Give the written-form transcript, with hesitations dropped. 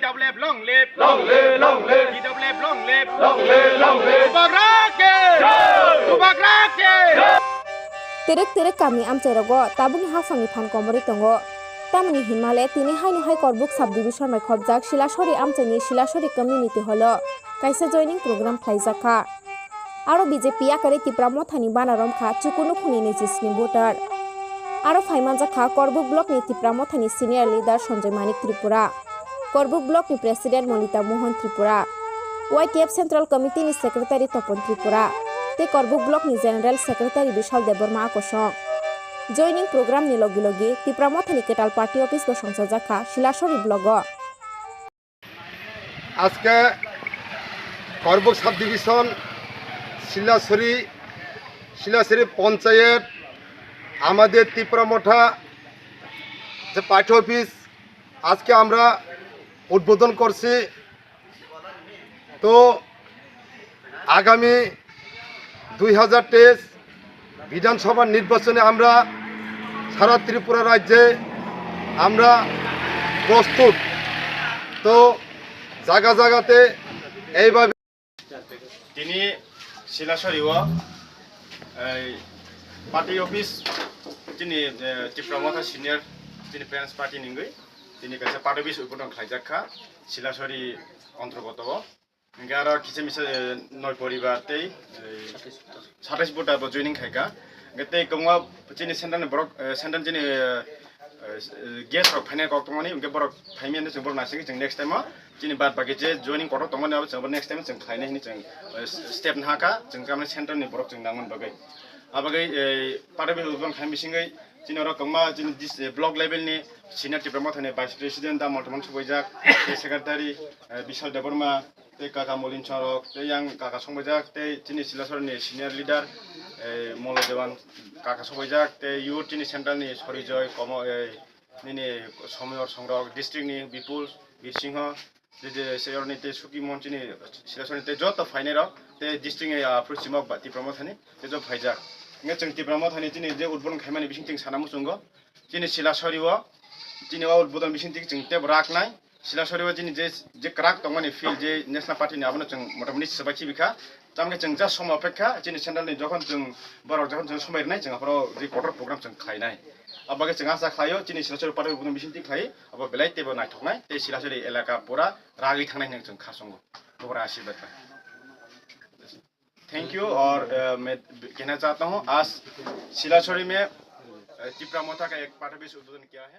double left, long left, long live, long live, he double left, long left, long live, long live. Tubak rakyat. Terek kami amcairogo tabung hafangni phan komori tongo tamni hinmale tini haino hai korbuk subdivision mai khobjak Silashori amchaini Silashori community holo kaisa joining program khlaijaka aro BJP akare tipramo thani banarom kha chukunu khuni ni jisni voter aro phaimanja kha korbuk block ni tipramo thani senior leader Sanjay Manik Tripura korbuk block ni president Monita Mohan Tripura YTF central committee ni secretary Topon Tripura te korbuk block ni general secretary Bishal Deborma Akosong joining program ni logi tipramo thani ketal party office bo songchajaka Silashori block আজকে Karbook sub division Silachari panchayat আমাদের ত্রিপুরামঠা যে party office আজকে আমরা উদ্বোধন করছি। তো আগামী 2023 বিধানসভা নির্বাচনে আমরা সারা ত্রিপুরা রাজ্যে আমরা প্রস্তুত। তো জায়গা জায়গাতে এইভাবে তিনি শিলাছড়িও পার্টি অফিস তিনি ত্রিপুরামঠা সিনিয়র তিনি প্যারেন্টস পার্টি নিঙ্গই তিনি কাছে পার্টি অফিস উদ্বোধন খাইজাখা শিলাছড়ি অন্তর্গত আর কিছু মিছে নয় পরিবার তেই 27 বটা জয়নিং খাইকা তেই কমা চিনি সেন্টার বরক সেন্টার চিনি गेस रक फाइनाल कक तंगनि उनके बरक फाइमेन जों बर नासिं जों नेक्स्ट टाइम चिनि बाद बाकी जे जॉइनिंग कट तंगनि अब जों नेक्स्ट टाइम जों खाइने हिनि जों स्टेप नाका जों गामनि सेंटर नि बरक जों नांगन बगै आबगै पारबे उबन खाइमिसिङै चिनि रकमा चिनि दिस ब्लक लेभेल नि सिनियर टिप्रामा थाने भाइस प्रेसिडेन्ट दा मल्टमन सबाइजाक सेक्रेटारि बिशाल देबरमा ते काका मलिन चरक ते यां काका संबाइजाक ते चिनि सिलासरनि सिनियर लिडार मल देवान काका सबाइजाक ते युथ चिनि सेंटर नि सरिजय कम निने समयर संग्रह डिस्ट्रिक्ट नि बिपुल बिरसिंह जे सेयरनि ते सुकी मन्चिनि सिलासरनि ते जत फाइनेर ते डिस्ट्रिक्ट नि फ्रुसिमक बाति प्रमथनि ते ज फाइजाक ने जों तिप्रामा थानि चिनि जे उद्बोधन खाइमानि बिसिंथिं सानामु सुंग चिनि सिलासरिव चिनि उद्बोधन बिसिंथिं जों ते राखनाय सिलासरिव चिनि जे क्राक तंगनि फिल्ड जे नेशनल पार्टी नि आबनो जों मोटामोटी सबाखि बिखा तामके जों जा सम अपेक्षा चिनि सेन्ट्रल नि जखन जों बरक जखन जों समायरनाय जों आपरो जे क्वार्टर प्रोग्राम जों खाइनाय अब जों आशा खायो चिनि सिलासरि पार्टी उद्बोधन बिसिंथिं खाइ अब बेलाय तेबो नायथकनाय ते सिलासरि इलाका पूरा रागै थांनाय जों खासंगो बरा आशीर्वाद थैंक यू। और मैं कहना चाहता हूँ आज सिलाछड़ी में टिप्रामोथा का एक पार्टी ऑफिस उद्बोधन किया है।